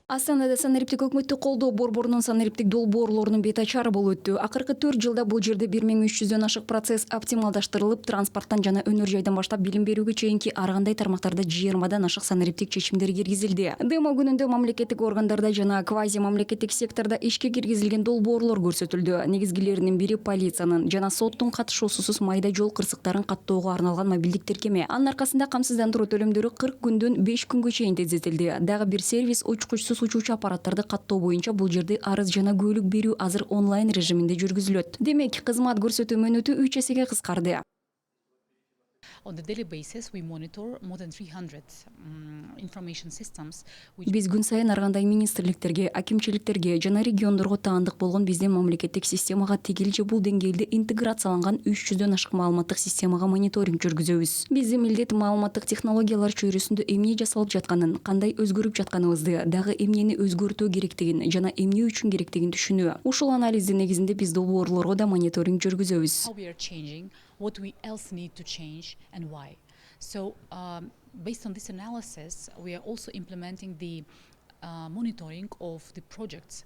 Астанада санариптик өкмөттү колдоо борборунун санариптик долбоорлорунун бет ачары болуп өттү. Акыркы 4 жылда бул жерде 1300дөн ашык процесс оптималдаштырылып, транспорттан жана өнөр жайдан баштап билим берүүгө чейинки ар кандай тармактарда 20дан ашык санариптик чечимдер киргизилди. Демо күнүндө мамлекеттик органдарда жана квази мамлекеттик секторда ишке киргизилген долбоорлор көрсөтүлдү. Негизгилеринин бири полициянын жана соттун катышуусусуз майда жол кырсыктарын каттоого арналган мобилдик тиркеме. Анын аркасында камсыздандыруу төлөмдөрү 40 күндөн 5 күнгө чейин тездетилди. Дагы бир сервис учкучсуз учуучу аппараттарды каттоо боюнча бул жерде арыз жана көөлүк берүү азыр онлайн режиминде жүргүзүлөт. Демек, кызмат көрсөтүү мөөнөтү 3 эсеге кыскарды. On the daily basis, we monitor more than 300 information systems. Биз күн сайын ар кандай министрликтерге, акимчиликтерге жана региондорго таандык болгон биздин мамлекеттик системага тигил же бул деңгээлде интеграцияланган 300дөн ашык маалыматтык системага мониторинг жүргүзөбүз. Биздин милдет маалыматтык технологиялар чөйрөсүндө эмне жасалып жатканын, кандай өзгөрүп жатканыбызды, дагы эмнени өзгөртүү керектигин жана эмне үчүн керектигин түшүнүү. Ушул анализдин негизинде биз долбоорлорго да мониторинг жүргүзөбүз. What we else need to change and why. So based on this analysis, we are also implementing the monitoring of the projects.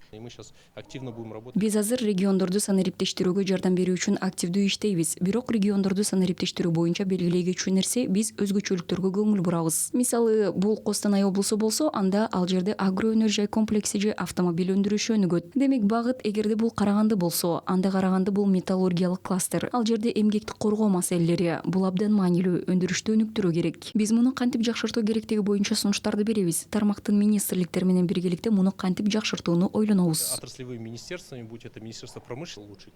Биз азыр региондорду санариптештирүүгө жардам берүү үчүн активдүү иштейбиз. Бирок региондорду санариптештирүү боюнча белгилегичү нерсе биз өзгөчөлүктөргө көңүл бурабыз. Мисалы, бул Костанай облусу болсо, анда ал жерде агро өнөр жай комплекси же автомобиль өндүрүшү өнүгөт. Демек, багыт эгерде бул Караганды болсо, анда Караганды бул металлургиялык кластер. Ал жерде эмгекти коргоо маселелери бул абдан маанилүү, өндүрүштү өнүктүрүү керек. Биз муну кантип жакшыртуу керектиги боюнча сунуштарды беребиз. Тармактын министрликтери менен биргеликте муну кантип жакшыртууну ойлонобуз. Отраслевыми министерствами, будь это Министерство промышленности, улучшить.